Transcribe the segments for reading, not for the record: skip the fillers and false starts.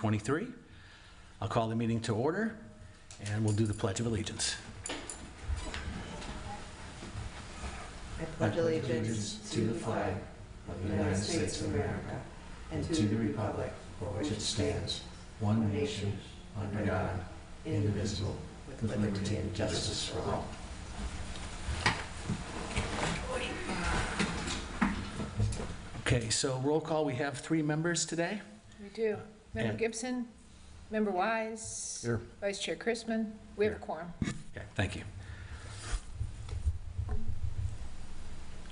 23. I'll call the meeting to order, and we'll do the Pledge of Allegiance. I pledge allegiance to the flag of the United States of America and to the republic for which it stands, one nation, under God, indivisible, with liberty and justice for all. Okay, so roll call, we have 3 members today. We do. Member Gibson, Member Wise, Here. Vice Chair Chrisman. We have a quorum. Okay, thank you.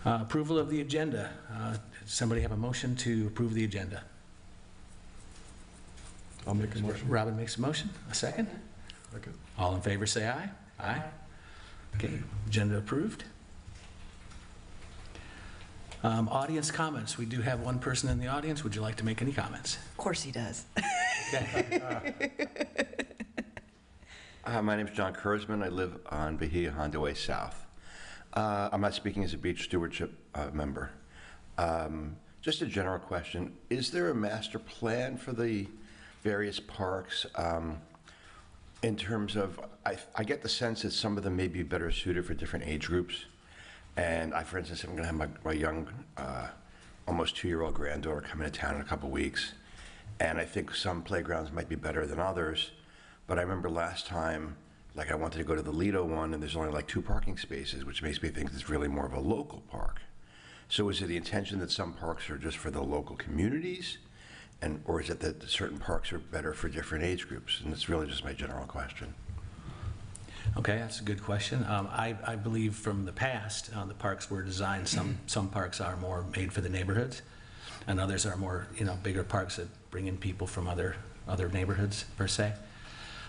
Approval of the agenda. Does somebody have a motion to approve the agenda? I'll make a motion. Robin makes a motion. A second? Second. All in favor, say aye. Aye. Okay, agenda approved. Audience comments. We do have one person in the audience. Would you like to make any comments? Of course he does. Okay. My name is John Kurzman. I live on Bahia Honda Way South. I'm not speaking as a beach stewardship member. Just a general question. Is there a master plan for the various parks in terms of, I get the sense that some of them may be better suited for different age groups. And for instance, I'm going to have my young, almost 2-year-old granddaughter come into town in a couple weeks. And I think some playgrounds might be better than others. But I remember last time, like I wanted to go to the Lido one, and there's only like 2 parking spaces, which makes me think it's really more of a local park. So is it the intention that some parks are just for the local communities? Or is it that certain parks are better for different age groups? And it's really just my general question. Okay, that's a good question. I believe from the past, the parks were designed, some parks are more made for the neighborhoods, and others are more, bigger parks that bring in people from other neighborhoods, per se.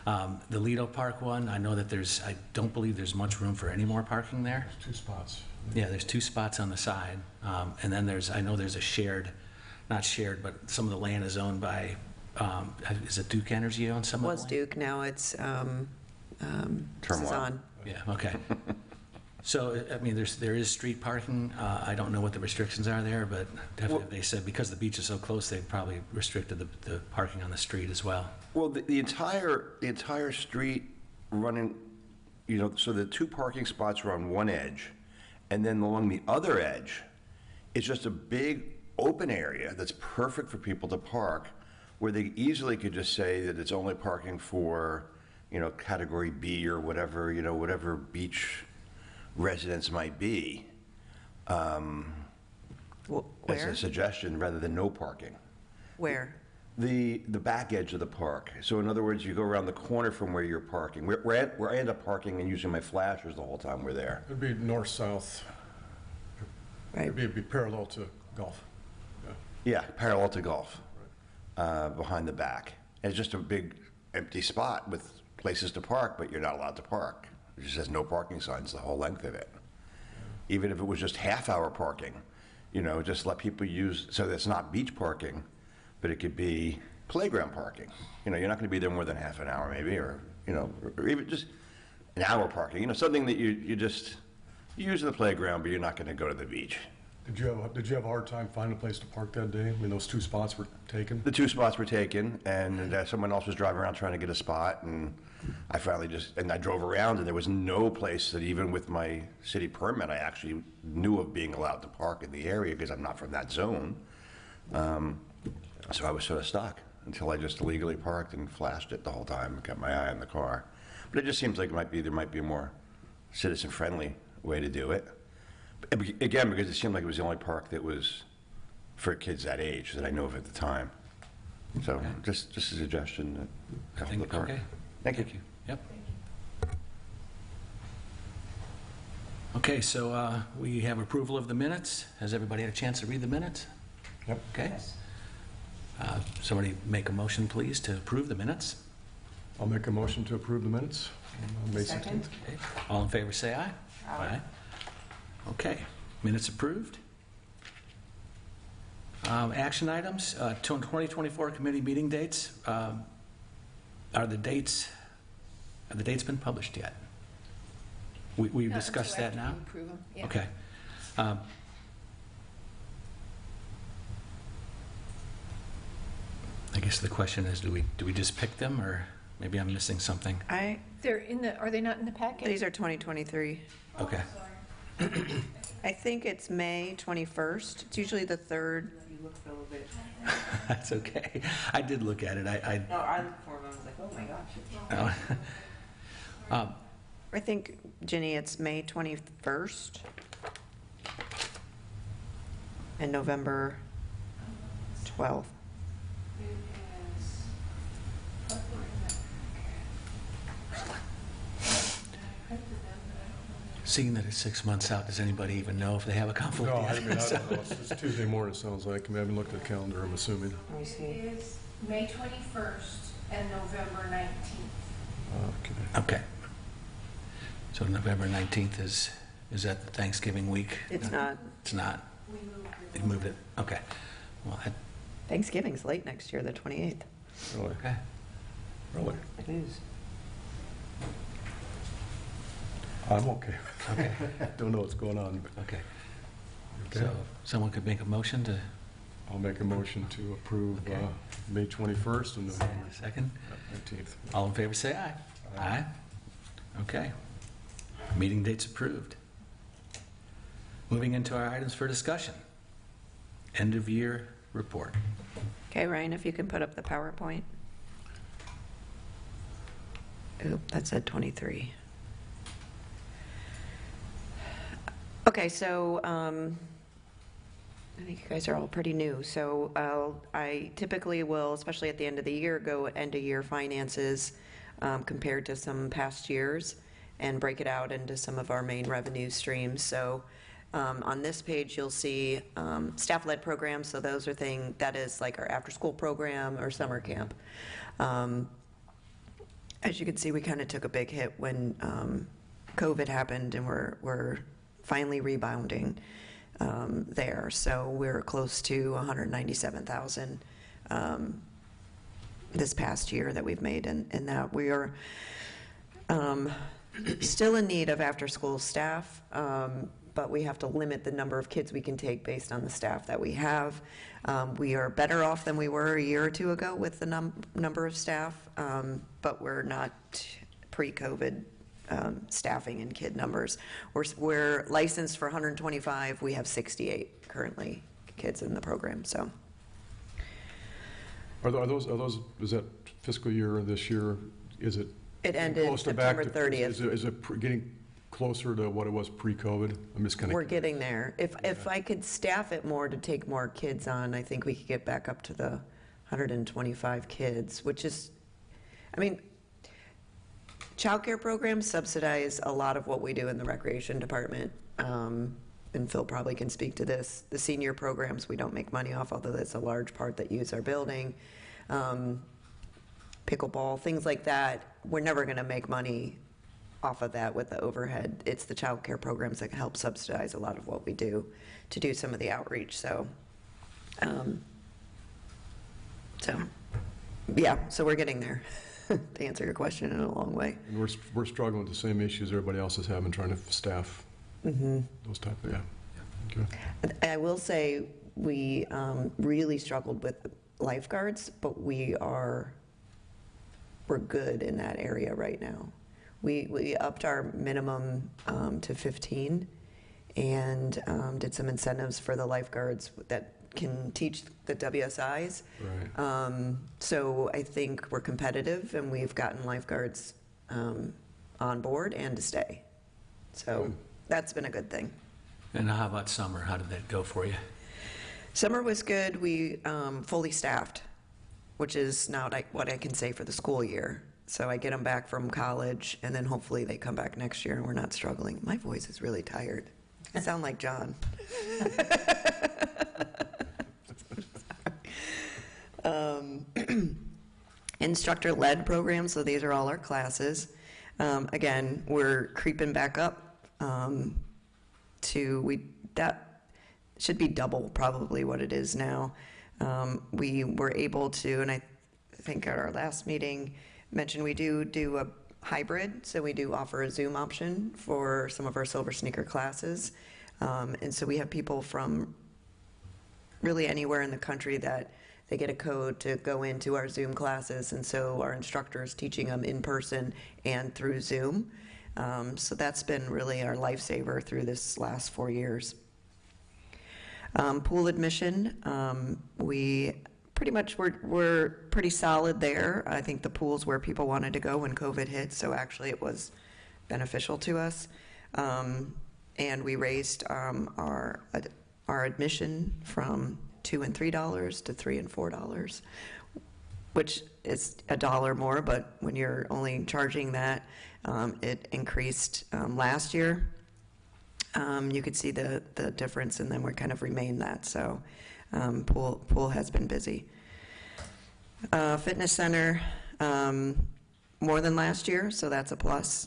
The Lido Park one, I know that I don't believe there's much room for any more parking there. There's 2 spots. Yeah, there's 2 spots on the side. And then I know there's a shared, not shared, but some of the land is owned by, is it Duke Energy owns some of the land? Was Duke, now it's Sazan. Yeah, okay. So, I mean, there is street parking. I don't know what the restrictions are there, but definitely they said because the beach is so close, they probably restricted the parking on the street as well. Well, the entire street running, so the 2 parking spots are on one edge, and then along the other edge, it's just a big open area that's perfect for people to park, where they easily could just say that it's only parking for, category B or whatever, whatever beach residents might be. As Where? a suggestion, rather than no parking. Where? The back edge of the park. So in other words, you go around the corner from where you're parking. Where I end up parking and using my flashers the whole time we're there. It'd be north-south. Right. It'd be parallel to golf. Yeah, parallel to golf, behind the back. And it's just a big empty spot with places to park, but you're not allowed to park. It just has no parking signs the whole length of it. Even if it was just half-hour parking, just let people use, so that it's not beach parking, but it could be playground parking. You're not going to be there more than half an hour maybe, or even just an hour parking. Something that you use in the playground, but you're not going to go to the beach. Did you have a hard time finding a place to park that day? I mean, those 2 spots were taken? The 2 spots were taken, and someone else was driving around trying to get a spot, and I finally I drove around, and there was no place that, even with my city permit, I actually knew of being allowed to park in the area, because I'm not from that zone. So I was sort of stuck until I just illegally parked and flashed it the whole time and kept my eye on the car. But it just seems like there might be a more citizen-friendly way to do it. Again, because it seemed like it was the only park that was for kids that age that I know of at the time. So Okay. just a suggestion to help the park. Okay. Thank you. Yep. Okay, so we have approval of the minutes. Has everybody had a chance to read the minutes? Yep. Okay. Somebody make a motion, please, to approve the minutes. I'll make a motion to approve the minutes on May 16th. Second. Okay. All in favor, say aye. Aye. Okay, minutes approved. Action items, 2024 committee meeting dates. Have the dates been published yet? We've No, discussed until that after now? you approve 'em, yeah. Okay. I guess guess the question is, do we just pick them, or maybe I'm missing something? They're in the, are they not in the packet? These are 2023. Okay. I think it's May 21st. It's usually the third. You looked a little bit. That's okay. I did look at it. No, I looked for him. I was like, oh my gosh. I think, Ginny, it's May 21st and November 12th. Seeing that it's 6 months out, does anybody even know if they have a conflict No, yet? I mean, I don't know. It's Tuesday morning, it sounds like. I mean, I haven't looked at the calendar, I'm assuming. Let me see. It is May 21st and November 19th. Okay. Okay. So November 19th is that the Thanksgiving week? It's not. It's not? We moved it. You moved it? Okay. Well, Thanksgiving's late next year, the 28th. Really? okay. Really? It is. I'm okay. Okay. Don't know what's going on. Okay. Okay. So someone could make a motion to, I'll make a motion to approve Okay. May 21st and November second? 19th. All in favor, say aye. Aye. Okay. Meeting dates approved. Moving into our items for discussion. End of year report. Okay, Ryan, if you can put up the PowerPoint. Oop, that said 23. Okay, so I think you guys are all pretty new. So I typically will, especially at the end of the year, go end of year finances compared to some past years and break it out into some of our main revenue streams. So on this page, you'll see staff-led programs. So those are things, that is like our after-school program or summer camp. As you can see, we kind of took a big hit when COVID happened, and we're finally rebounding there. So we're close to 197,000 this past year that we've made, and that we are still in need of after-school staff, but we have to limit the number of kids we can take based on the staff that we have. We are better off than we were a year or two ago with the number of staff, but we're not pre-COVID staffing and kid numbers. We're licensed for 125. We have 68 currently kids in the program. So, Are those, is that fiscal year this year, is it? it ended close to back September to- 30th. Is it getting closer to what it was pre-COVID? I'm just kind We're of, getting there. If I could staff it more to take more kids on, I think we could get back up to the 125 kids, which is, I mean, childcare programs subsidize a lot of what we do in the recreation department. And Phil probably can speak to this. The senior programs we don't make money off, although that's a large part that use our building. Pickleball, things like that. We're never going to make money off of that with the overhead. It's the childcare programs that help subsidize a lot of what we do to do some of the outreach. So yeah, so we're getting there. To answer your question in a long way. and we're struggling with the same issues everybody else is having, trying to staff those type of, yeah. Okay. I will say we really struggled with lifeguards, but we're good in that area right now. We upped our minimum to 15 and did some incentives for the lifeguards that can teach the WSIs. Right. So I think we're competitive, and we've gotten lifeguards on board and to stay. So Good. that's been a good thing. And how about summer? How did that go for you? Summer was good. We fully staffed, which is not what I can say for the school year. So I get them back from college, and then hopefully they come back next year and we're not struggling. My voice is really tired. I sound like John. Instructor-led programs, so these are all our classes. Again, we're creeping back up that should be double probably what it is now. We were able to, and I think at our last meeting, mentioned we do a hybrid, so we do offer a Zoom option for some of our Silver Sneaker classes. And so we have people from really anywhere in the country that they get a code to go into our Zoom classes, and so our instructor is teaching them in person and through Zoom. So that's been really our lifesaver through this last 4 years. Pool admission, we pretty much we're pretty solid there. I think the pool's where people wanted to go when COVID hit, so actually it was beneficial to us. And we raised our admission from $2 and $3 to $3 and $4, which is $1 more, but when you're only charging that, it increased last year. You could see the difference, and then we kind of remained that. So pool has been busy. Fitness center, more than last year, so that's a plus.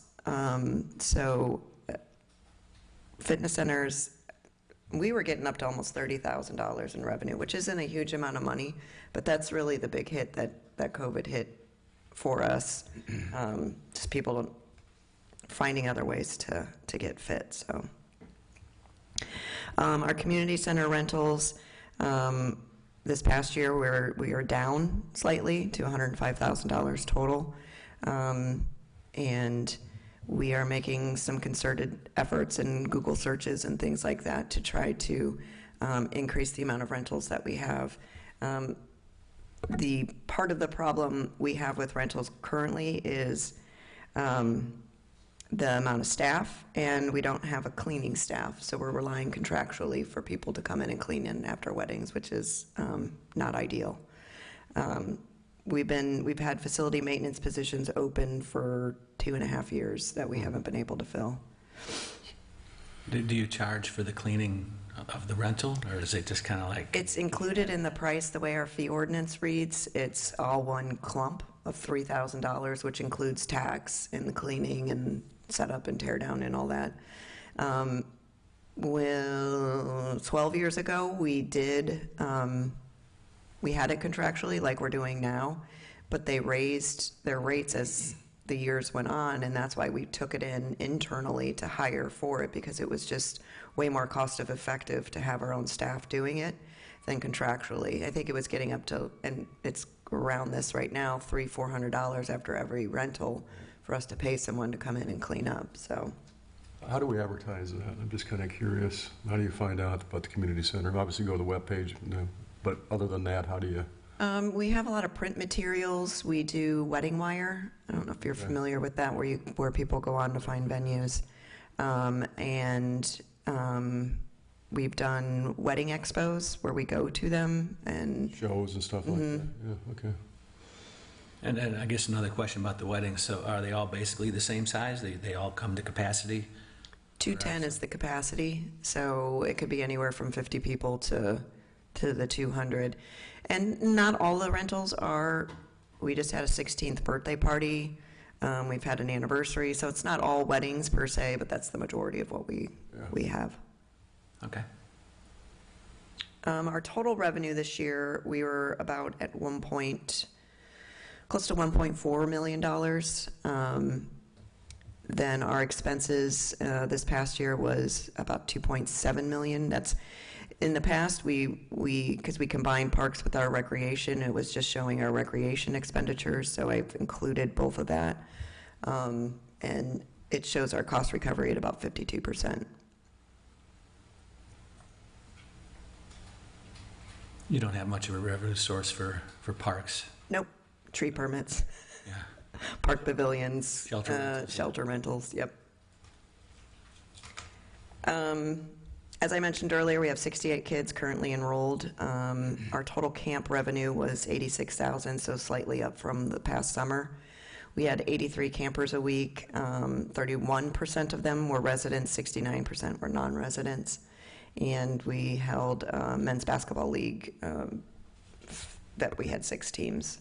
Fitness centers, we were getting up to almost $30,000 in revenue, which isn't a huge amount of money, but that's really the big hit that COVID hit for us. Just people finding other ways to get fit. So our community center rentals, this past year we are down slightly to $105,000 total, and we are making some concerted efforts in Google searches and things like that to try to increase the amount of rentals that we have. The part of the problem we have with rentals currently is the amount of staff, and we don't have a cleaning staff, so we're relying contractually for people to come in and clean in after weddings, which is not ideal. We've had facility maintenance positions open for 2.5 years that we haven't been able to fill. Do you charge for the cleaning of the rental, or is it just kind of like? It's included in the price. The way our fee ordinance reads, it's all one clump of $3,000, which includes tax and the cleaning and setup and tear down and all that. 12 years ago, we had it contractually like we're doing now, but they raised their rates as the years went on, and that's why we took it in internally to hire for it, because it was just way more cost effective to have our own staff doing it than contractually. I think it was getting up to, and it's around this right now, $300-400 after every rental for us to pay someone to come in and clean up. So How do we advertise that? I'm just kind of curious. How do you find out about the community center? Obviously, go to the webpage, but other than that, how do you? We have a lot of print materials. We do Wedding Wire. I don't know if you're familiar with that, where people go on to find venues. We've done wedding expos where we go to them and Shows and stuff like that? Yeah, okay. And I guess another question about the weddings. So are they all basically the same size? They all come to capacity? 210 is the capacity, so it could be anywhere from 50 people to the 200. And not all the rentals are. We just had a 16th birthday party. We've had an anniversary, so it's not all weddings per se, but that's the majority of what we have. Okay. Our total revenue this year, we were about at close to $1.4 million. Then our expenses this past year was about $2.7 million. That's in the past, because we combined parks with our recreation, it was just showing our recreation expenditures, so I've included both of that. And it shows our cost recovery at about 52%. You don't have much of a revenue source for parks? Nope. Tree permits. Yeah. Park pavilions. Shelter rentals. Yep. As I mentioned earlier, we have 68 kids currently enrolled. Our total camp revenue was $86,000, so slightly up from the past summer. We had 83 campers a week. 31% of them were residents, 69% were non-residents. And we held a men's basketball league that we had 6 teams.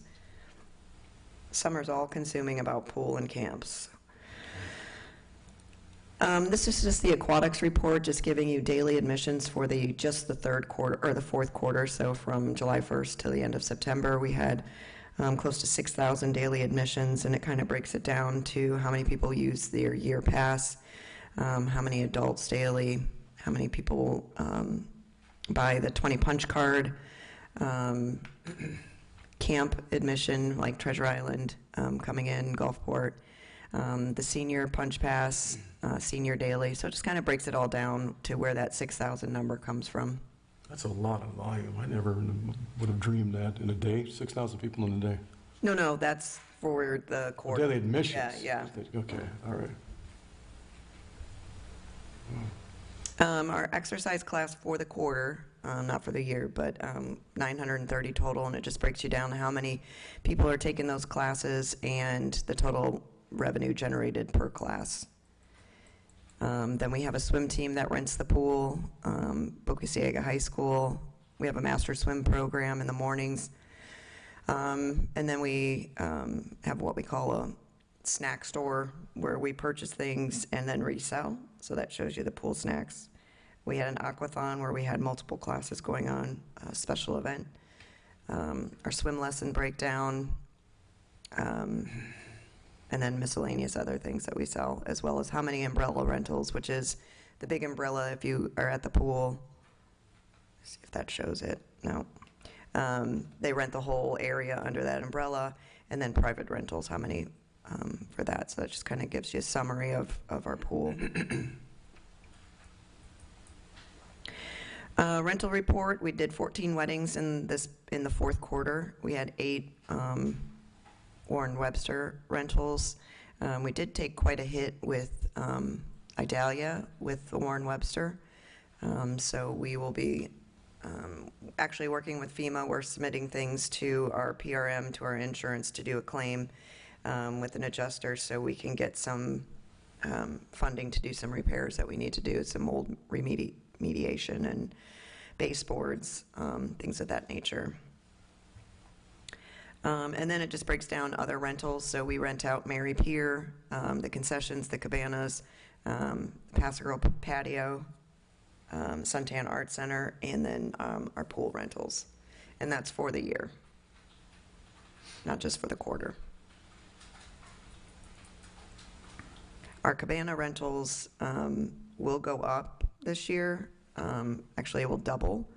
Summer's all consuming about pool and camps. This is just the aquatics report, just giving you daily admissions for just the third quarter or the fourth quarter. So from July 1st to the end of September, we had close to 6,000 daily admissions, and it kind of breaks it down to how many people use their year pass, how many adults daily, how many people buy the 20 punch card, Camp admission, like Treasure Island, coming in, Gulfport, the senior punch pass, senior daily. So it just kind of breaks it all down to where that 6,000 number comes from. That's a lot of volume. I never would have dreamed that in a day, 6,000 people in a day. No, that's for the quarter. Daily admissions? Yeah. Okay, all right. Our exercise class for the quarter, not for the year, but 930 total, and it just breaks you down to how many people are taking those classes and the total revenue generated per class. Then we have a swim team that rents the pool, Boca Ciega High School. We have a master swim program in the mornings. And then we have what we call a snack store where we purchase things and then resell. So that shows you the pool snacks. We had an aquathon where we had multiple classes going on, a special event. Our swim lesson breakdown, and then miscellaneous other things that we sell, as well as how many umbrella rentals, which is the big umbrella if you are at the pool. Let's see if that shows it. No. They rent the whole area under that umbrella, and then private rentals, how many for that. So that just kind of gives you a summary of our pool. Rental report, we did 14 weddings in the fourth quarter. We had 8 Warren Webster rentals. We did take quite a hit with Idalia with the Warren Webster. So we will be actually working with FEMA. We're submitting things to our PRM, to our insurance, to do a claim with an adjuster so we can get some funding to do some repairs that we need to do, some mold remediation and baseboards, things of that nature. And then it just breaks down other rentals. So we rent out Mary Pier, the concessions, the cabanas, Paso patio, Suntan Art Center, and then our pool rentals. And that's for the year, not just for the quarter. Our cabana rentals will go up this year. Actually, it will double.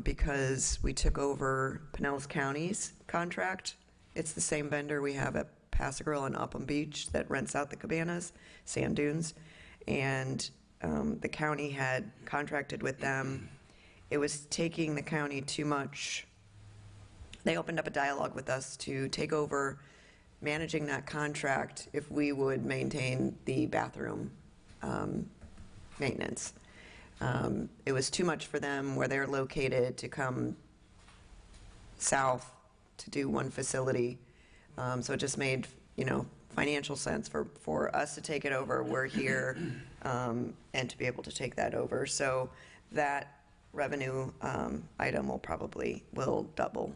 Because we took over Pinellas County's contract. It's the same vendor we have at Paso Grill and Upham Beach that rents out the cabanas, sand dunes, and the county had contracted with them. It was taking the county too much. They opened up a dialogue with us to take over managing that contract if we would maintain the bathroom maintenance. It was too much for them where they're located to come south to do one facility. So it just made, financial sense for us to take it over. We're here, and to be able to take that over. So that revenue item will double.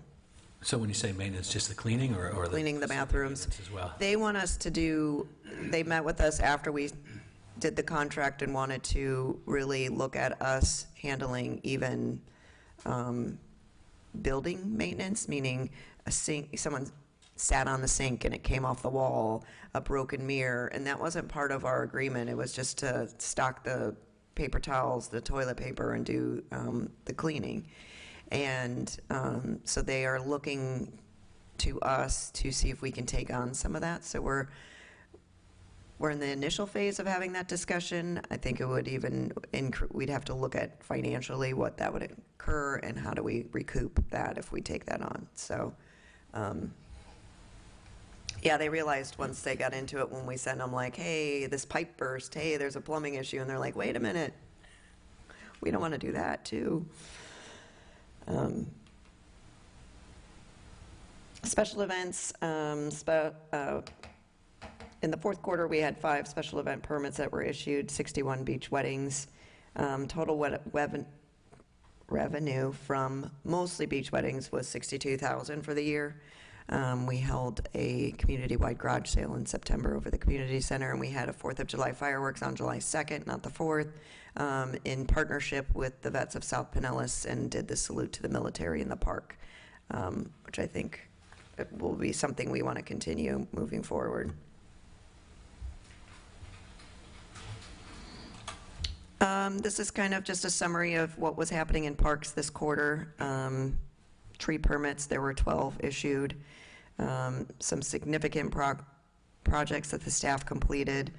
So when you say maintenance, just the cleaning or Cleaning the bathrooms. as well? They want us to they met with us after we did the contract and wanted to really look at us handling even building maintenance, meaning a sink, someone sat on the sink and it came off the wall, a broken mirror, and that wasn't part of our agreement. It was just to stock the paper towels, the toilet paper, and do the cleaning. And so they are looking to us to see if we can take on some of that. So we're in the initial phase of having that discussion. I think it would even, we'd have to look at financially what that would incur and how do we recoup that if we take that on. So, yeah, they realized once they got into it when we sent them like, hey, this pipe burst, hey, there's a plumbing issue. And they're like, wait a minute, we don't want to do that too. Special events, in the fourth quarter, we had 5 special event permits that were issued, 61 beach weddings. Total revenue from mostly beach weddings was $62,000 for the year. We held a community-wide garage sale in September over the community center, and we had a 4th of July fireworks on July 2nd, not the 4th, in partnership with the Vets of South Pinellas, and did the salute to the military in the park, which I think will be something we want to continue moving forward. This is kind of just a summary of what was happening in parks this quarter. Tree permits, there were 12 issued. Some significant projects that the staff completed.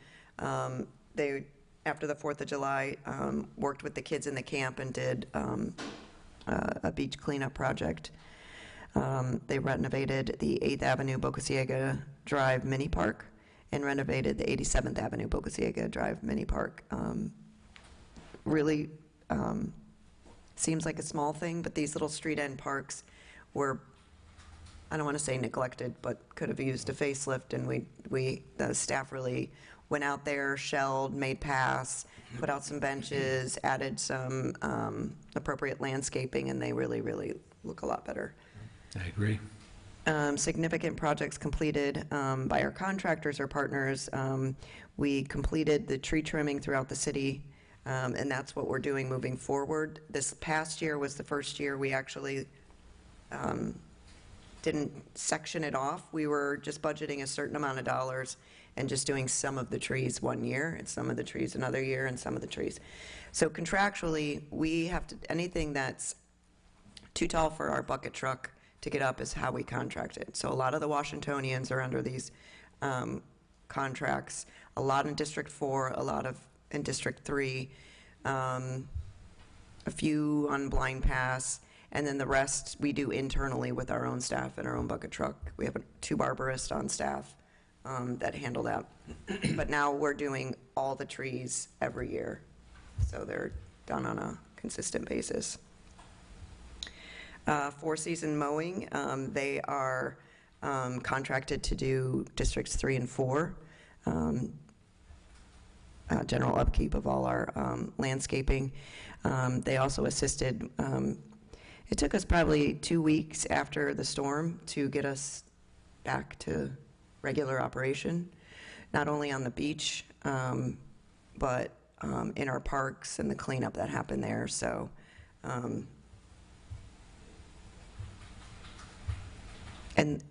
They, after the 4th of July, worked with the kids in the camp and did a beach cleanup project. They renovated the 8th Avenue Bocasiega Drive Mini Park and renovated the 87th Avenue Bocasiega Drive Mini Park. Really seems like a small thing, but these little street end parks were, I don't want to say neglected, but could have used a facelift, and the staff really went out there, shelled, made paths, put out some benches, added some appropriate landscaping, and they really, really look a lot better. I agree. Significant projects completed by our contractors or partners. We completed the tree trimming throughout the city, and that's what we're doing moving forward. This past year was the first year we actually didn't section it off. We were just budgeting a certain amount of dollars and just doing some of the trees one year and some of the trees another year and some of the trees. So contractually, we have to, anything that's too tall for our bucket truck to get up is how we contract it. So a lot of the Washingtonians are under these contracts, a lot in District 4, a lot of in District 3, a few on Blind Pass, and then the rest we do internally with our own staff and our own bucket truck. We have 2 barbarists on staff that handle that. But now we're doing all the trees every year, so they're done on a consistent basis. 4-season mowing, they are contracted to do Districts 3 and 4, general upkeep of all our landscaping. They also assisted, it took us probably 2 weeks after the storm to get us back to regular operation, not only on the beach, but in our parks and the cleanup that happened there. So, and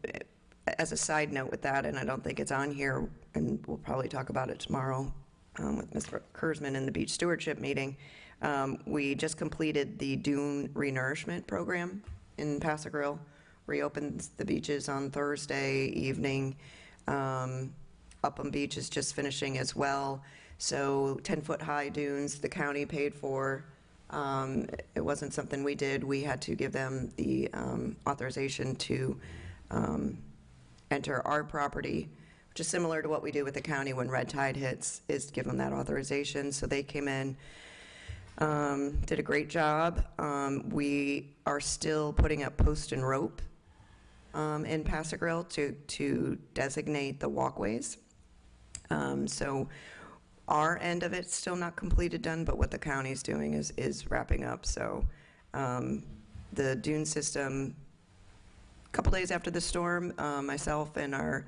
as a side note with that, and I don't think it's on here, and we'll probably talk about it tomorrow with Mr. Kurzman in the beach stewardship meeting, we just completed the dune renourishment program in Paso Grill. Reopened the beaches on Thursday evening. Upham Beach is just finishing as well. So 10-foot high dunes the county paid for. It wasn't something we did. We had to give them the authorization to enter our property, which is similar to what we do with the county when red tide hits, is give them that authorization. So they came in, did a great job. We are still putting up post and rope in Paso Grill to designate the walkways. So our end of it's still not completed done, but what the county's doing is wrapping up. So the dune system, a couple days after the storm, myself and our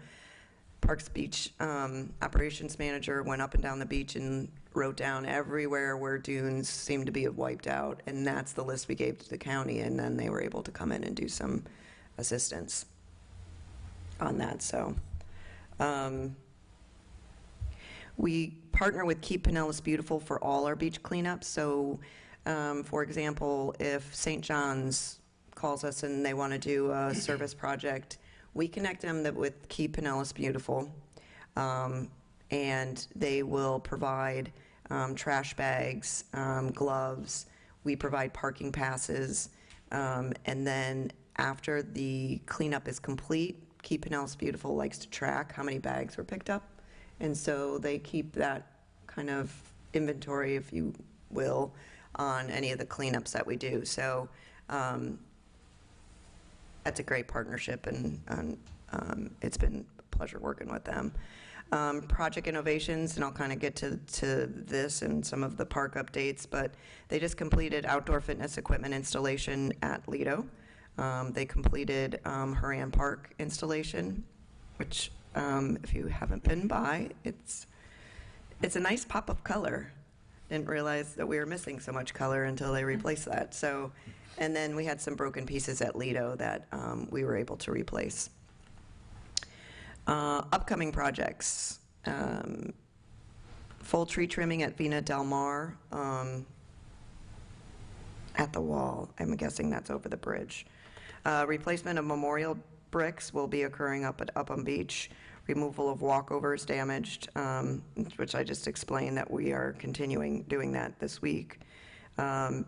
Parks Beach operations manager went up and down the beach and wrote down everywhere where dunes seemed to be wiped out, and that's the list we gave to the county, and then they were able to come in and do some assistance on that. So we partner with Keep Pinellas Beautiful for all our beach cleanups. So for example, if St. John's calls us and they want to do a service project, we connect them with Keep Pinellas Beautiful, and they will provide trash bags, gloves. We provide parking passes, and then after the cleanup is complete, Keep Pinellas Beautiful likes to track how many bags were picked up, and so they keep that kind of inventory, if you will, on any of the cleanups that we do. So that's a great partnership, and it's been a pleasure working with them. Project Innovations, and I'll kind of get to this and some of the park updates, but they just completed outdoor fitness equipment installation at Lido. They completed Horan Park installation, which if you haven't been by, it's a nice pop of color. Didn't realize that we were missing so much color until they replaced that. So, and then we had some broken pieces at Lido that we were able to replace. Upcoming projects. Full tree trimming at Vina Del Mar, at the wall. I'm guessing that's over the bridge. Replacement of memorial bricks will be occurring up at Upham Beach. Removal of walkovers damaged, which I just explained that we are continuing doing that this week. Our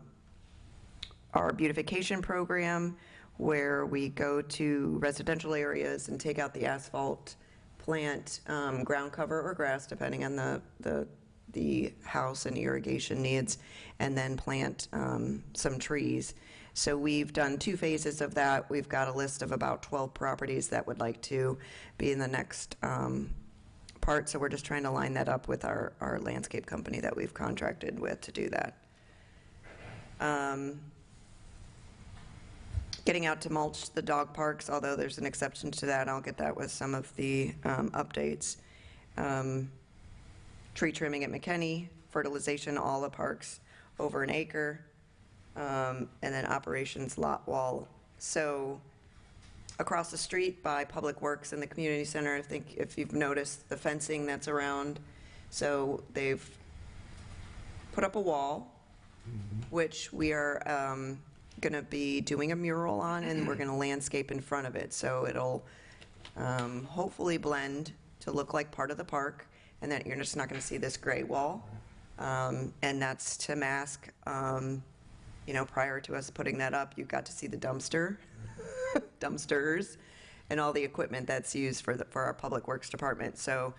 beautification program, where we go to residential areas and take out the asphalt, plant ground cover or grass, depending on the house and irrigation needs, and then plant some trees. So we've done 2 phases of that. We've got a list of about 12 properties that would like to be in the next part. So we're just trying to line that up with our landscape company that we've contracted with to do that. Getting out to mulch the dog parks, although there's an exception to that. I'll get that with some of the updates. Tree trimming at McKinney, fertilization, all the parks over 1 acre, and then operations lot wall. So across the street by Public Works and the community center, I think if you've noticed the fencing that's around, so they've put up a wall, which we are going to be doing a mural on, and we're going to landscape in front of it. So it'll hopefully blend to look like part of the park, and that you're just not going to see this gray wall. And that's to mask, prior to us putting that up, you got to see the dumpsters, and all the equipment that's used for our Public Works Department. So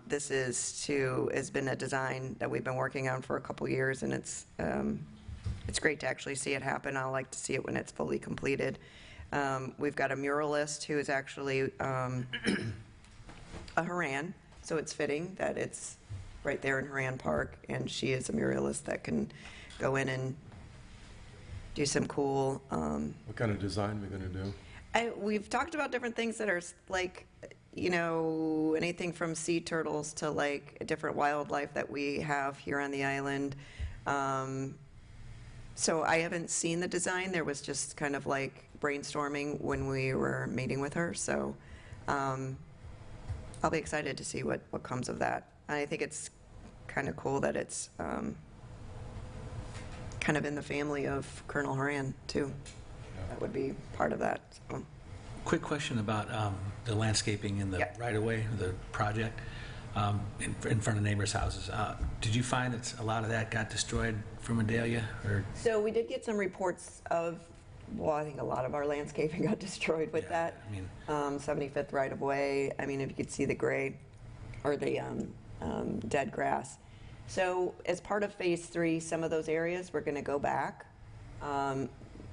this has been a design that we've been working on for a couple years, and it's great to actually see it happen. I like to see it when it's fully completed. We've got a muralist who is actually a Haran, so it's fitting that it's right there in Haran Park, and she is a muralist that can go in and do some cool. What kind of design are we going to do? We've talked about different things that are like, anything from sea turtles to like different wildlife that we have here on the island. So I haven't seen the design. There was just kind of like brainstorming when we were meeting with her. So I'll be excited to see what comes of that. I think it's kind of cool that it's kind of in the family of Colonel Horan, too. That would be part of that. So. Quick question about the landscaping in the Yep. right-of-way, the project, in front of neighbors' houses. Did you find that a lot of that got destroyed from Adelia? Or So we did get some reports of, I think a lot of our landscaping got destroyed with Yeah, that. I mean- 75th right-of-way, if you could see the gray, or the dead grass. So as part of Phase 3, some of those areas, we're going to go back.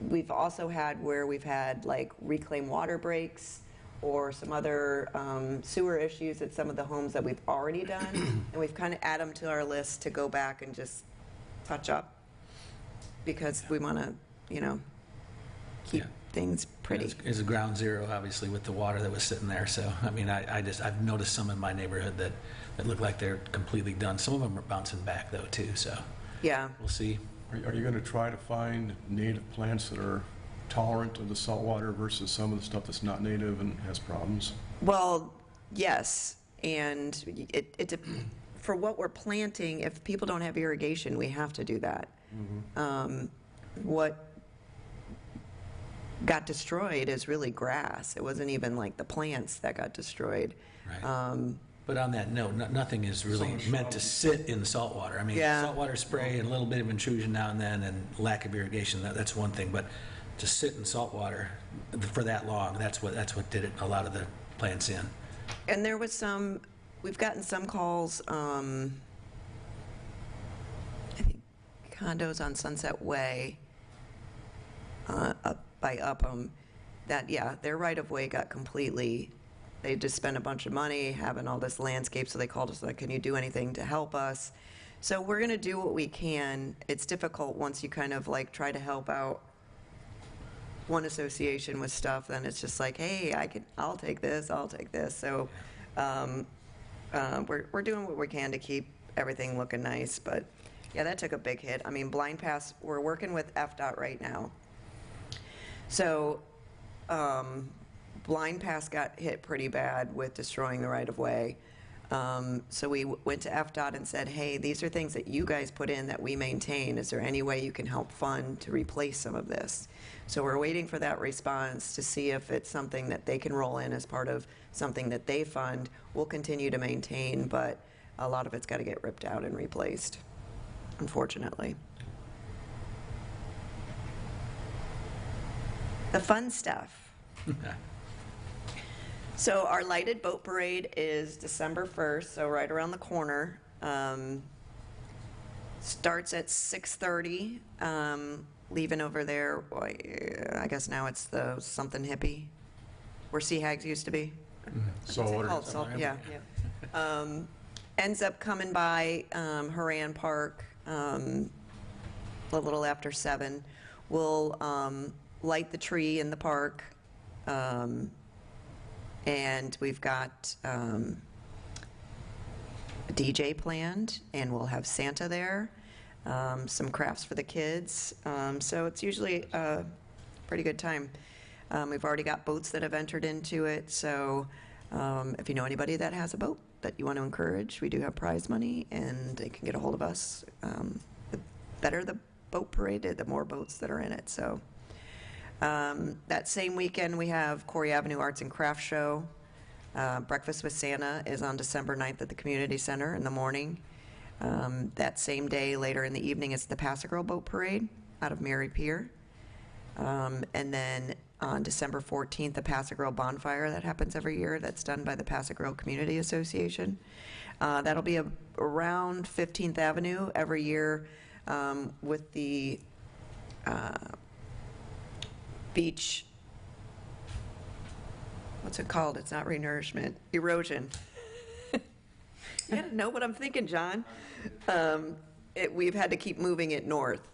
We've also had where we've had like reclaimed water breaks or some other sewer issues at some of the homes that we've already done, and we've kind of added them to our list to go back and just touch up, because we want to, keep Yeah. things pretty. It's a ground zero, obviously, with the water that was sitting there. So, I've noticed some in my neighborhood that look like they're completely done. Some of them are bouncing back, though, too. So Yeah. we'll see. Are you going to try to find native plants that are tolerant of the salt water versus some of the stuff that's not native and has problems? Well, yes, and for what we're planting, if people don't have irrigation, we have to do that. What got destroyed is really grass. It wasn't even like the plants that got destroyed. Right. But on that note, nothing is really meant to sit in salt water. Yeah. Saltwater spray and a little bit of intrusion now and then and lack of irrigation, that's one thing. But to sit in salt water for that long, that's what did it, a lot of the plants in. And there was we've gotten some calls, I think condos on Sunset Way, up by Upham, that, their right-of-way got completely, they just spent a bunch of money having all this landscape, so they called us like, can you do anything to help us? So we're going to do what we can. It's difficult once you kind of like try to help out one association with stuff, then it's just like, hey, I'll take this. So we're doing what we can to keep everything looking nice, but yeah, that took a big hit. Blind Pass, we're working with FDOT right now. So Blind Pass got hit pretty bad with destroying the right-of-way. So we went to FDOT and said, hey, these are things that you guys put in that we maintain. Is there any way you can help fund to replace some of this? So we're waiting for that response to see if it's something that they can roll in as part of something that they fund. We'll continue to maintain, but a lot of it's got to get ripped out and replaced, unfortunately. The fun stuff. So our lighted boat parade is December 1st, so right around the corner. Starts at 6:30, leaving over there, I guess now it's the something hippie, where Sea Hags used to be. Saltwater. Called Salt, yeah. Ends up coming by Haran Park a little after 7. We'll light the tree in the park, and we've got a DJ planned, and we'll have Santa there, some crafts for the kids. So it's usually a pretty good time. We've already got boats that have entered into it, so if you know anybody that has a boat that you want to encourage, we do have prize money, and they can get a hold of us. The better the boat parade, the more boats that are in it. So that same weekend, we have Corey Avenue Arts and Crafts Show. Breakfast with Santa is on December 9th at the Community Center in the morning. That same day, later in the evening, it's the Passagirl Boat Parade out of Mary Pier. And then on December 14th, the Passagirl Bonfire that happens every year. That's done by the Passagirl Community Association. That'll be around 15th Avenue every year with the beach, what's it called? It's not renourishment, erosion. You gotta know what I'm thinking, John. We've had to keep moving it north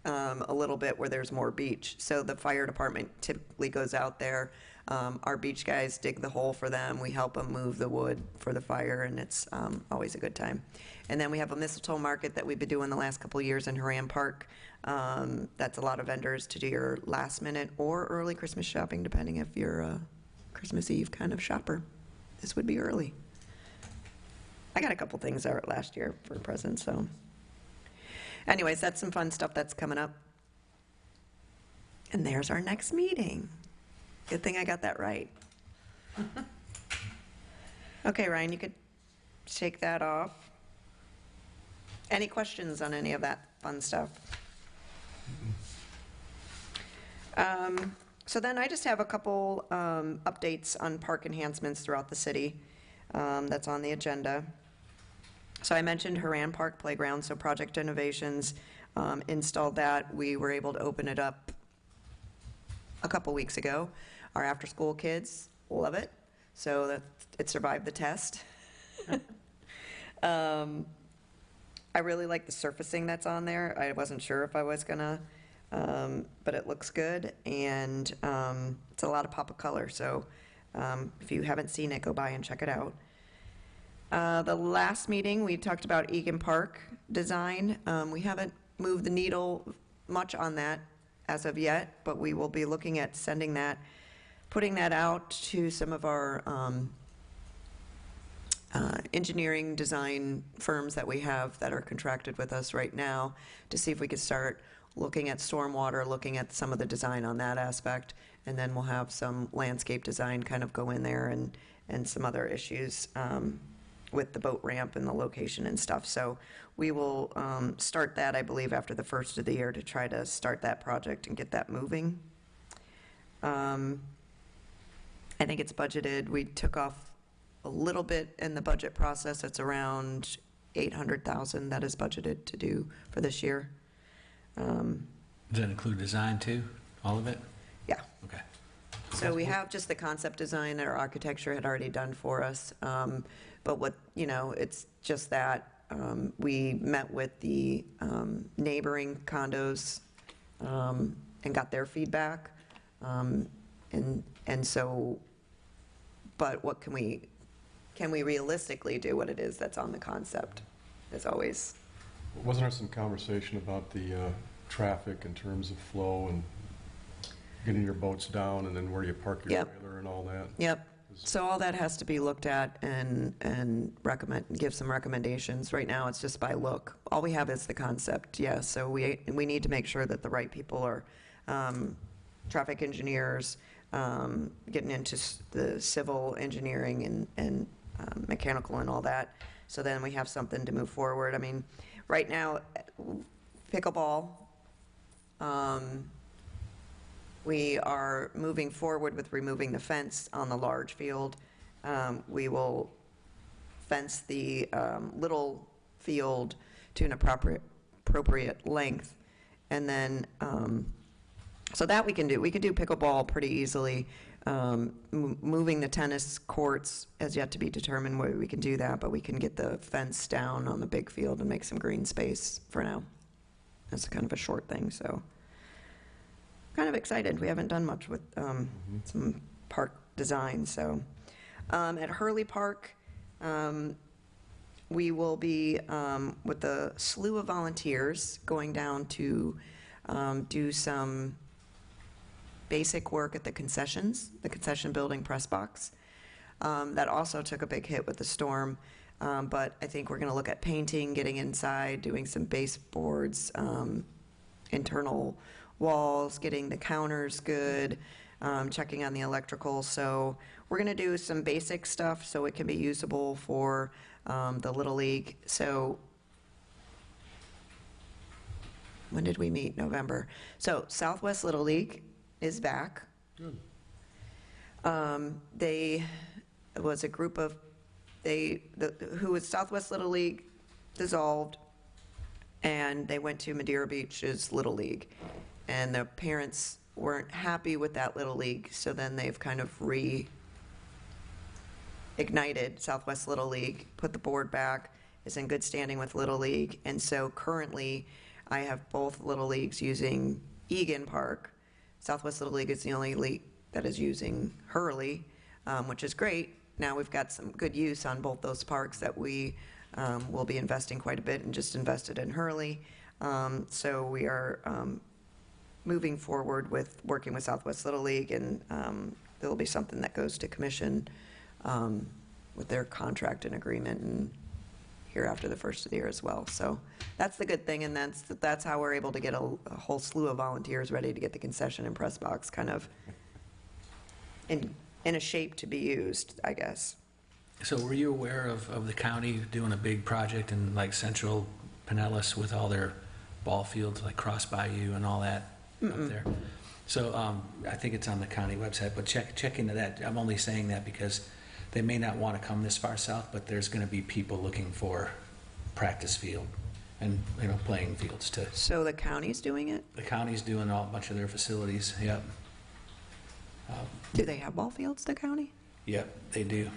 a little bit where there's more beach. So the fire department typically goes out there. Our beach guys dig the hole for them. We help them move the wood for the fire, and it's always a good time. And then we have a mistletoe market that we've been doing the last couple of years in Haran Park. That's a lot of vendors to do your last minute or early Christmas shopping, depending if you're a Christmas Eve kind of shopper. This would be early. I got a couple things out last year for presents, so. Anyways, that's some fun stuff that's coming up. And there's our next meeting. Good thing I got that right. Okay, Ryan, you could shake that off. Any questions on any of that fun stuff? So then I just have a couple updates on park enhancements throughout the city that's on the agenda. So I mentioned Haran Park Playground, so Project Innovations installed that. We were able to open it up a couple weeks ago. Our after-school kids love it, so that it survived the test. I really like the surfacing that's on there. I wasn't sure if I was gonna, but it looks good, and it's a lot of pop of color, so if you haven't seen it, go by and check it out. The last meeting, we talked about Egan Park design. We haven't moved the needle much on that as of yet, but we will be looking at sending that, putting that out to some of our engineering design firms that we have that are contracted with us right now to see if we could start looking at stormwater, looking at some of the design on that aspect, and then we'll have some landscape design kind of go in there and some other issues with the boat ramp and the location and stuff. So we will start that, I believe, after the first of the year to try to start that project and get that moving. I think it's budgeted. We took off a little bit in the budget process. It's around $800,000 that is budgeted to do for this year. Does that include design too, all of it? Yeah. Okay. So we have just the concept design that our architecture had already done for us. But what, it's just that we met with the neighboring condos and got their feedback. And so, but what can we realistically do what it is that's on the concept, as always. Wasn't there some conversation about the traffic in terms of flow and getting your boats down and then where you park your Yep. trailer and all that? Yep. So all that has to be looked at and give some recommendations. Right now, it's just by look. All we have is the concept, yeah, so we need to make sure that the right people are traffic engineers, getting into the civil engineering and mechanical and all that, so then we have something to move forward. I mean, right now, pickleball, we are moving forward with removing the fence on the large field. We will fence the little field to an appropriate length. And then, so that we can do. We can do pickleball pretty easily. Moving the tennis courts has yet to be determined whether we can do that, but we can get the fence down on the big field and make some green space for now. That's kind of a short thing, so. Kind of excited. We haven't done much with some park design. So at Hurley Park, we will be with a slew of volunteers going down to do some basic work at the concession building press box. That also took a big hit with the storm, but I think we're going to look at painting, getting inside, doing some baseboards, internal walls, getting the counters good, checking on the electrical. So we're going to do some basic stuff so it can be usable for the Little League. So when did we meet? November. So Southwest Little League is back. Good. They was a group of who was Southwest Little League dissolved, and they went to Madeira Beach's Little League. And the parents weren't happy with that Little League, so then they've kind of reignited Southwest Little League, put the board back, is in good standing with Little League, and so currently I have both Little Leagues using Egan Park. Southwest Little League is the only league that is using Hurley, which is great. Now we've got some good use on both those parks that we will be investing quite a bit and just invested in Hurley. So we are moving forward with working with Southwest Little League, and there will be something that goes to commission with their contract and agreement and here after the first of the year as well. So that's the good thing, and that's how we're able to get a whole slew of volunteers ready to get the concession and press box kind of in a shape to be used, I guess. So were you aware of the county doing a big project in like central Pinellas with all their ball fields, like Cross Bayou and all that up there? So I think it's on the county website, but check into that. I'm only saying that because they may not want to come this far south, but there's going to be people looking for practice field and playing fields too. So the county's doing it? The county's doing a bunch of their facilities. Yep. Do they have ball fields, the county? Yep, they do.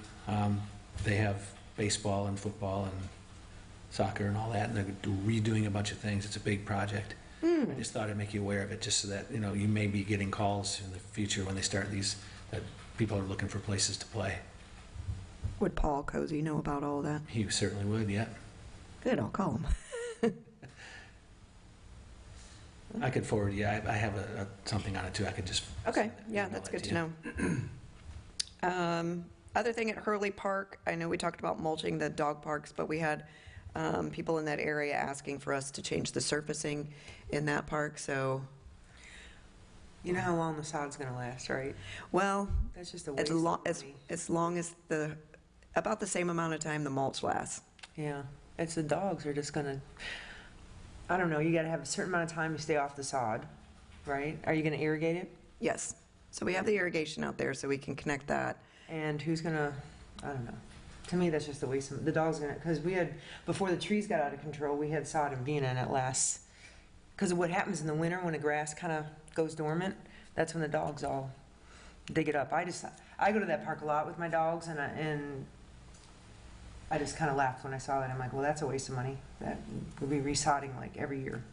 They have baseball and football and soccer and all that, and they're redoing a bunch of things. It's a big project. I just thought I'd make you aware of it, just so that you may be getting calls in the future when they start these, that people are looking for places to play. Would Paul Cozy know about all that? He certainly would, yeah. Good, I'll call him. I could forward you. I have something on it too. I could just. Okay, yeah, that's good to know. Other thing at Hurley Park, I know we talked about mulching the dog parks, but we had people in that area asking for us to change the surfacing in that park, so. You know how long the sod's gonna last, right? Well, That's just a waste as of long money. as long as about the same amount of time the mulch lasts. Yeah, it's the dogs are just gonna, I don't know, you gotta have a certain amount of time to stay off the sod, right? Are you gonna irrigate it? Yes, so we have the irrigation out there, so we can connect that. And who's gonna, I don't know. To me, that's just a waste of, the dog's gonna, because we had, before the trees got out of control, we had sod and Vena, and it lasts, because of what happens in the winter when the grass kind of goes dormant, that's when the dogs all dig it up. I go to that park a lot with my dogs, and I just kind of laughed when I saw that. I'm like, well, that's a waste of money. That would be resodding like every year.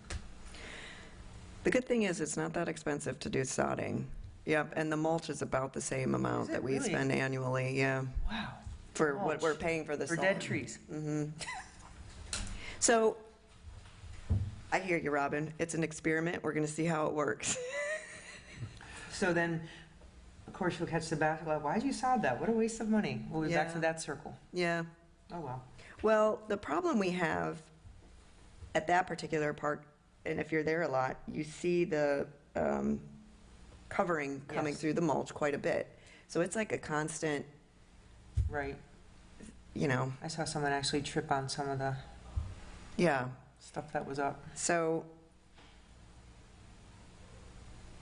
The good thing is it's not that expensive to do sodding. Yep, and the mulch is about the same amount Is it that we really? spend annually, yeah, Wow. for what Mulch. we're paying for the For sod. dead trees. So, I hear you, Robin. It's an experiment. We're going to see how it works. So then, of course, you'll catch the back, like, why'd you sod that? What a waste of money. We'll be back to Yeah. that circle. Yeah. Oh, well. Well, the problem we have at that particular park, and if you're there a lot, you see the covering coming Yes. through the mulch quite a bit. So it's like a constant, Right. you know, I saw someone actually trip on some of the yeah. stuff that was up. So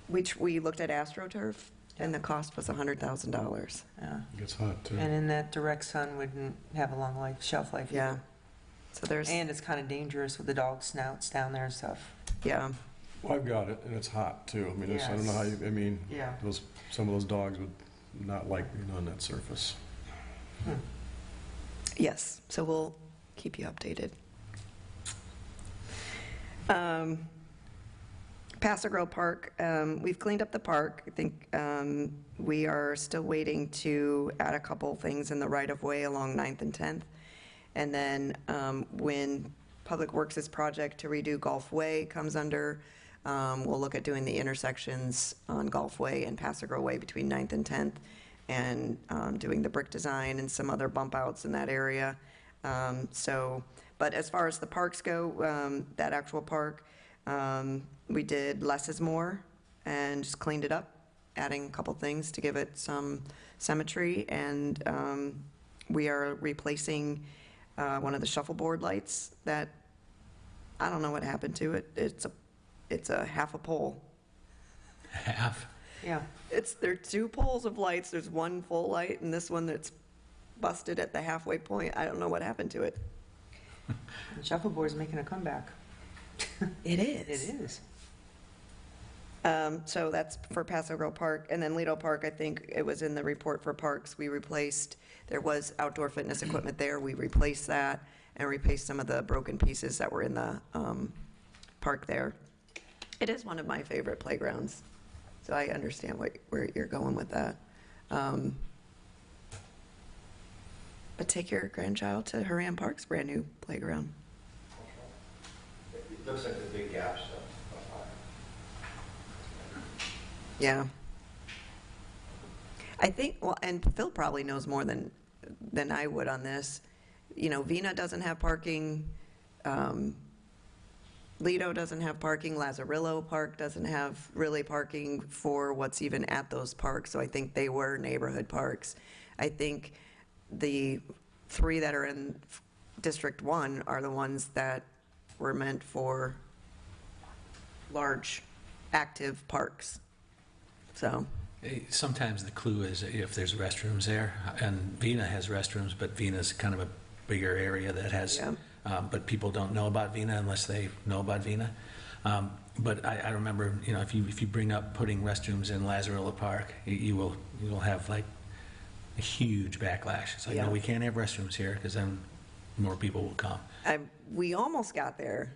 we looked at AstroTurf, and the cost was $100,000. Yeah. It gets hot, too. And in that direct sun wouldn't have a long shelf life. Yeah. either. So there's, And it's kind of dangerous with the dog snouts down there and stuff. yeah. Well, I've got it, and it's hot, too. I mean, I don't know how you, I mean, Yeah. some of those dogs would not like being on that surface. Yes, so we'll keep you updated. Paso Grove Park, we've cleaned up the park. I think we are still waiting to add a couple things in the right-of-way along 9th and 10th. And then when Public Works' project to redo Gulf Way comes under, we'll look at doing the intersections on Gulf Way and Paso Grove Way between 9th and 10th, and doing the brick design and some other bump outs in that area. But as far as the parks go, that actual park, we did less is more and just cleaned it up, adding a couple things to give it some symmetry. And we are replacing one of the shuffleboard lights that, I don't know what happened to it. It's a half a pole. Half. Yeah. There are two poles of lights. There's one full light and this one that's busted at the halfway point. I don't know what happened to it. And shuffleboard's making a comeback. It It is. So that's for Paso Grove Park. And then Lido Park, I think it was in the report for parks. There was outdoor fitness equipment there. We replaced that and replaced some of the broken pieces that were in the park there. It is one of my favorite playgrounds, so I understand where you're going with that. But take your grandchild to Haran Park's brand new playground. It looks like the big gaps, though. Yeah. I think, well, and Phil probably knows more than I would on this. You know, Vina doesn't have parking, Lido doesn't have parking, Lazarillo Park doesn't have really parking for what's even at those parks, so I think they were neighborhood parks. I think the three that are in District 1 are the ones that were meant for large, active parks. So, Sometimes the clue is if there's restrooms there, and Vina has restrooms, but Vina's kind of a bigger area that has, yeah, but people don't know about Vina unless they know about Vina. But I remember, you know, if you bring up putting restrooms in Lazarillo Park, you will have like a huge backlash. It's like, Yeah. no, we can't have restrooms here, because then more people will come. we almost got there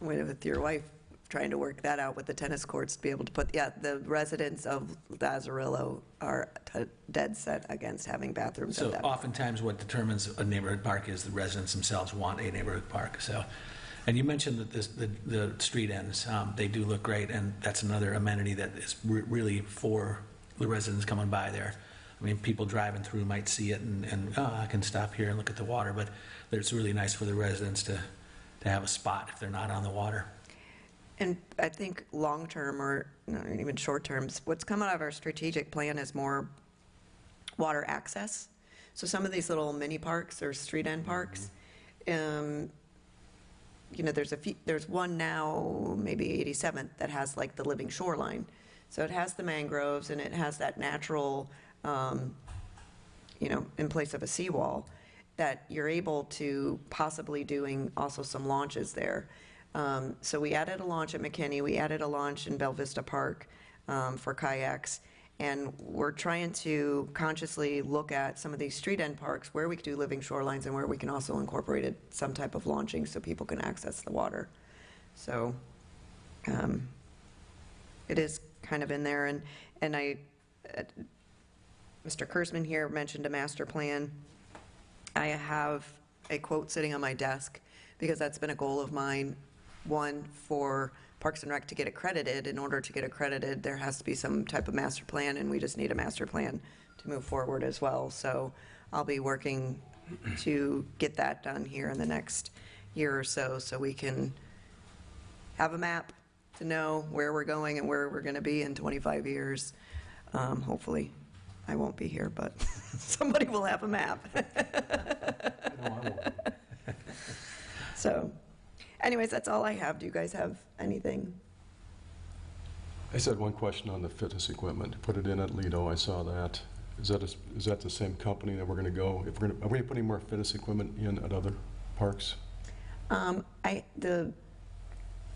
with your wife trying to work that out with the tennis courts to be able to put, the residents of Lazarillo are dead set against having bathrooms So at that. oftentimes what determines a neighborhood park is the residents themselves want a neighborhood park. So, and you mentioned that the street ends, they do look great, and that's another amenity that is really for the residents coming by there. I mean, people driving through might see it and I can stop here and look at the water, but it's really nice for the residents to have a spot if they're not on the water. And I think long-term, or not even short-term, what's come out of our strategic plan is more water access. So some of these little mini parks or street-end parks, you know, there's one now, maybe 87th, that has like the living shoreline. So it has the mangroves and it has that natural, you know, in place of a seawall, that you're able to possibly doing also some launches there. So we added a launch at McKinney, we added a launch in Bella Vista Park for kayaks, and we're trying to consciously look at some of these street-end parks where we could do living shorelines and where we can also incorporate some type of launching so people can access the water. So it is kind of in there, and Mr. Kurzman here mentioned a master plan. I have a quote sitting on my desk because that's been a goal of mine. One, for Parks and Rec to get accredited. In order to get accredited, there has to be some type of master plan, and we just need a master plan to move forward as well. So I'll be working to get that done here in the next year or so we can have a map to know where we're going and where we're going to be in 25 years. Hopefully, I won't be here, but somebody will have a map. No, I won't. So, anyways, that's all I have. Do you guys have anything? I just had one question on the fitness equipment. Put it in at Lido, I saw that. Is that the same company that we're going to go? Are we putting more fitness equipment in at other parks?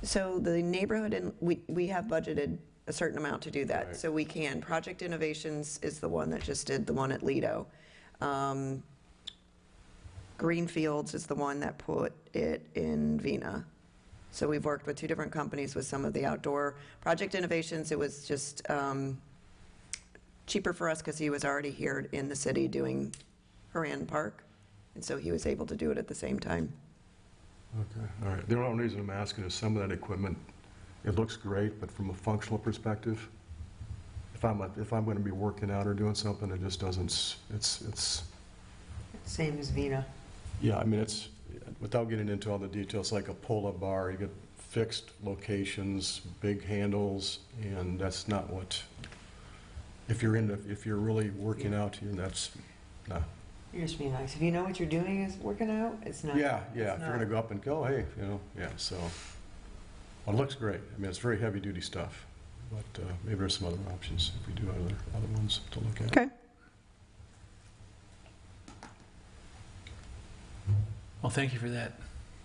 So the neighborhood, and we have budgeted a certain amount to do that, Right. so we can. Project Innovations is the one that just did the one at Lido. Greenfields is the one that put it in Vina. So we've worked with two different companies with some of the outdoor. Project Innovations, it was just cheaper for us because he was already here in the city doing Horan Park, and so he was able to do it at the same time. Okay, all right. The only reason I'm asking is some of that equipment, it looks great, but from a functional perspective, if I'm going to be working out or doing something, it just doesn't, it's, Same as Vina. yeah, I mean, it's, without getting into all the details, like a pull-up bar, you get fixed locations, big handles, and that's not what, if you're really working out, that's, no. You just be nice. If you know what you're doing is working out, it's not. Yeah, it's if you're not- gonna go up and go, hey, yeah, so, well, it looks great. I mean, it's very heavy-duty stuff, but maybe there's some other options if we do other ones to look at. Okay. Well, thank you for that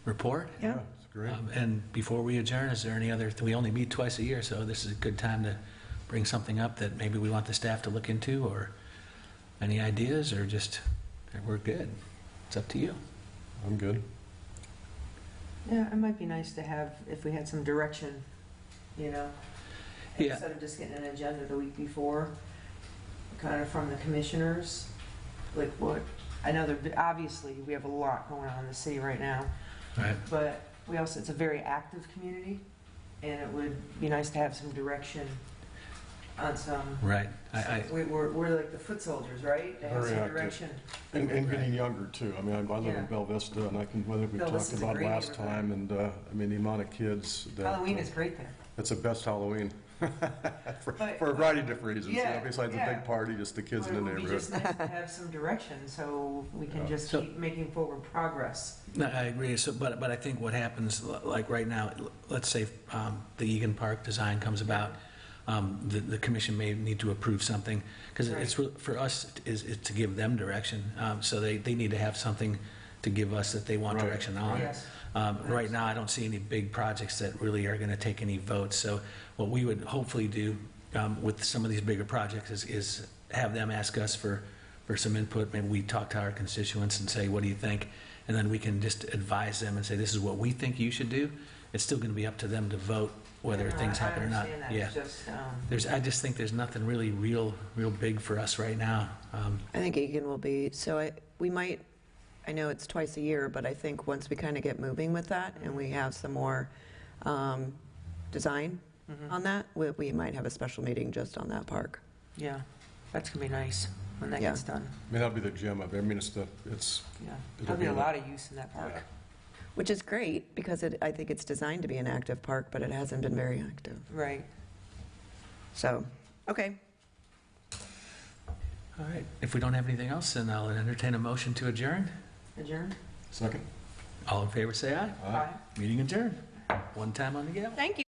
report. Yeah. It's great. And before we adjourn, is there any other, we only meet twice a year, so this is a good time to bring something up that maybe we want the staff to look into, or any ideas, or just, we're good. It's up to you. I'm good. Yeah, it might be nice to have, if we had some direction, Yeah. instead of just getting an agenda the week before, kind of from the commissioners, like what, I know obviously, we have a lot going on in the city right now, Right. but we also, it's a very active community, and it would be nice to have some direction on some, Right. we're like the foot soldiers, right? To have Very some active. direction. And getting younger, too. I mean, I live Yeah. in Bella Vista, and whether we Bella talked Vista's a about great last neighborhood. time, and, I mean, the amount of kids that... Halloween is great there. It's the best Halloween, for But- a variety of different reasons. Yeah, Besides the yeah. big party, just the kids But in the it would be neighborhood. just nice to have some direction, so we can Yeah. just So- keep making forward progress. No, I agree. So, but I think what happens, like right now, let's say the Egan Park design comes about, the commission may need to approve something, because it's, for us, is to give them direction. So they need to have something to give us that they want Right. direction on. Yes. Right now, I don't see any big projects that really are going to take any votes. So what we would hopefully do with some of these bigger projects is have them ask us for some input. Maybe we talk to our constituents and say, what do you think? And then we can just advise them and say, this is what we think you should do. It's still going to be up to them to vote whether No, things I happen or not. understand that. Yeah. It's just, I just think there's nothing really real big for us right now. I think Egan will be, so we might, I know it's twice a year, but I think once we kind of get moving with that and we have some more design on that, we might have a special meeting just on that park. yeah, that's gonna be nice when that Yeah. gets done. I mean, that'll be the gym of it. I mean, it's, Yeah, It'll there'll be be a a- lot of use in that park. Yeah. Which is great, because I think it's designed to be an active park, but it hasn't been very active. Right. So, okay. All right. If we don't have anything else, then I'll entertain a motion to adjourn. Adjourn? second. All in favor, say aye. Aye. Meeting adjourned. One time on the gavel. Thank you.